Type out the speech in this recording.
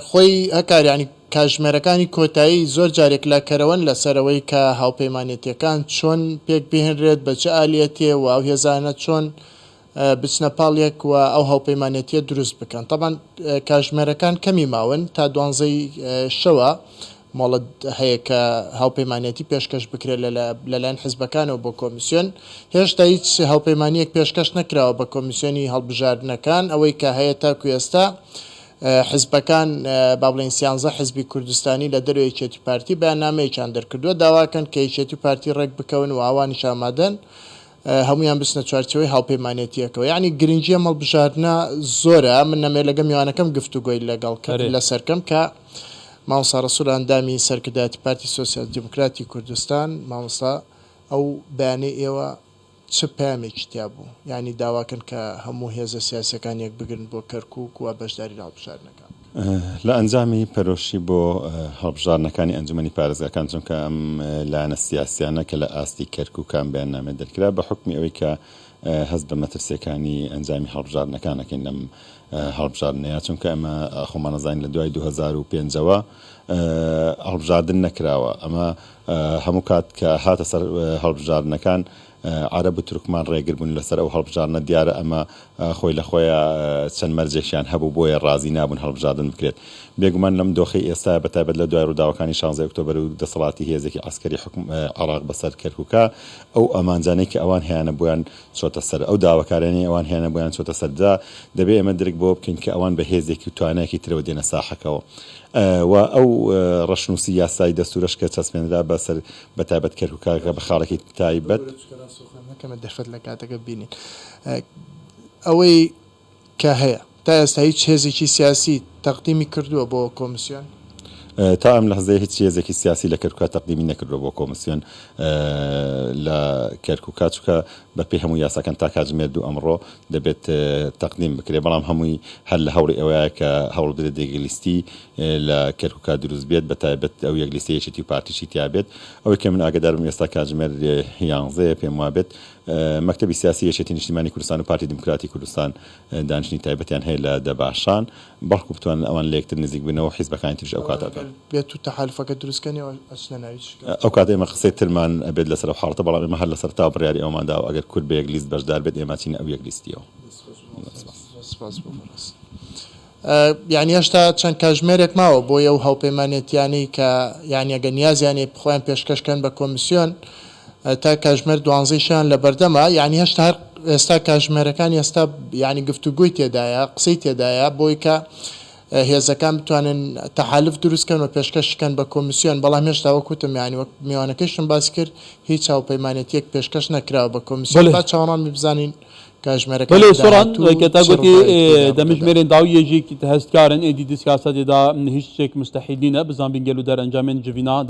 خۆی هەکار ینی کاژمێرەکانی کۆتایی زۆر جارێک لا کەرەوەن لەسەرەوەی کە هاوپەیمانێتیەکان چۆن پێک بهێنرێت بە چه ئالەتێ و ئەو هێزانە چۆن بچنە پاڵێک و ئەو هاوپەیمانێتیە دروست بکەن. طبعا کاژمێرەکان کەمی ماون تا 12 شەوە مۆڵەت هەیە کە هاوپەیمانێتی پێشکەش بکرێت لەلایەن حیزبەکانەوە بۆ کۆمیسیۆن. هێشتا هیچ هاوپەیمانیەک پێشکەش نەکراوە بە کۆمیسیۆنی هەڵبژاردنەکان. ئەوەی کە هەیە تاکو ئێستا حزبەکان با بڵێن 13 حزبی کوردستانی لە دەروی یەکێتی پارتی بەیاننامەیەکیان دەرکردووە داواکەن کە یەکێتی پارتی ڕێک بکەون و ئاوانیش ئامادەن هەمویان بچنە چوارچەوەی هاوپەیمانێتیەکەوە. یعنی گرنگیە مەڵبژاردنە زۆرە. من نەمێ لەگە میوانەکەم گفتوگۆی لەگەڵ لە سەرکەم کە مامۆستا ڕەسوول ئەندامی سەرکردایەتی پارتی سۆسیالیست دیموکراتی کوردستان مامۆستا ئەو بەیانەی ئێوە چ پامێکی تیا بوو؟ یعنی داواکەن کە هەموو هێزە سیاسەکان یەک بگرن بۆ کەرکووک و بەشداری لە هەڵبژاردنەکان. لە ئەنجامی پەرۆشی بۆ هەڵبژاردنەکانی ئەنجومەنی پارێزگاکان چونکە ئەم لایەنە سیاسیانە کە لە ئاستی کەرکووکان بەیاننامە دەرکرا بە حکمی ئەوەی کە هەست بە مەترسیەکانی ئەنجامی هەڵبژاردنەکانەکەین لەم هەڵبژاردنەیە چونکە ئەمە خۆمان نەزانین لە دوای 2005ەوە هەڵبژاردن نەکراوە. ئەمە هەموو کات کە هاتە سەر هەڵبژاردنەکان عرب و تورکمان ڕێگر بوون لەسەر ئەو هەڵبژاردنە دیارە ئەمە خۆی لە خۆیان چەند مەرجێکیان هەبوو بۆیە ڕازی نابوون هەڵبژاردن بکرێت. بێگومان لەم دۆخی ئێستا بەتایبەت لە دوای ڕووداوەکانی 16 ئۆکتۆبەر و دەسەڵاتی هێزێکی عسکەری حکم عێراق بەسەر کەرکووکە ئەو ئەمانجانەی کە ئەوان هیانە بۆیان چۆتە سەر ئەو داواکارانی ئەوان هیانە بۆیان چۆتە سەردا دەبێت ئێمە درک بۆ بکەین کە ئەوان بە هێزێکی توانایەکی ترەوە دێنە ساحەکەەوە و ئەو ڕەشنووسی یاسایی دەستورەش کە چەسپێنرا بەسەر بەتایبەت کەرکووکە بە خاڵێکی تایبەت کەمە دەرفەت لە کاتەکە بینین ئەوەی کە هەیە تا ئێستا هیچ هێزێکی سیاسی تەقدیمی کردووە بۆ کۆمیسیۆن تا ئەم لەحزەیە هیچ هێزێکی سیاسی لە کەرکووکە تەقدیمی نەکردووە بۆ کۆمیسیۆن لە کەرکووکە چونکە بەپێی هەموو یاساکان تا کاتژمێر 2 ئەمڕۆ دەبێت تەقدیم بکرێت بەڵام هەمووی هەر لە هەوڵی ئەوەیە کە هەوڵ بدرێت یەکلیستی لە کەرکووکە دروست بێت بەتایبەت ئەو یەکلیستەیەکی پارتیشی تیا بێت. ئەوەی کە من ئاگادارم ئێستا کاتژمێر 11 پێم وابێت مەکتەبی سیاسی یەکێتی نیشتیمانی کوردستان و پارتی دیموکراتی کوردستان دانیشتنی تایبەتیان هەیە لە دەباشان بەڵکو بتوان ئەوان لە یەکتر نزیک بنەوە حیزبەکانی تریش ئەو کاتەکە بێت و تەحالفەکە دروستکەنەوە ئەچنە ناوی ئەو کات ئێمە قسەی ترمان ئەبێت لەسەر حاڵەتە بەڵام ئێمە هەر لەسەر تا بڕیاری ئەوماندا و ئەگەر کورد بە یەک لیست بەشدار بێت ئێمە چینە ئەو یەک لیستیەوە. یعنی هێشتا چەند کاژمێرێک ماوە بۆ ئەو هاوپەیمانێتیانی کە یعنی ئەگەر نیازیانی خۆیان پێشکەشکەن بە کۆمیسیۆن تا کاژمێر 12شیان لە بەردەما یعنی هێشتا هەر ئێستا کاژمێرەکانی ئێستا یعنی گفتوگوی تێدایە قسەی تێدایە بۆی کە هێزەکان بتوانن تەحالف دروستکەن و پێشکەشکەن بە کۆمیسیۆن بەڵام هێشتا وەکوتم یعنی وەک میوانەکەشم باس کرد هیچ هاوپەیمانێتیەک پێشکەش نەکراوە بە کۆمیسیۆن با چاوەڕامی بزانین کاژمێرەکان بەڵێ سۆران کە گوتی دەمژمێرێن داویەژێکی هەستکارن ئێدی دیسکاسەتێدا هیچ شتێک مستەحیل نینە بزان بینگەل و دەرەنجامێن جڤینا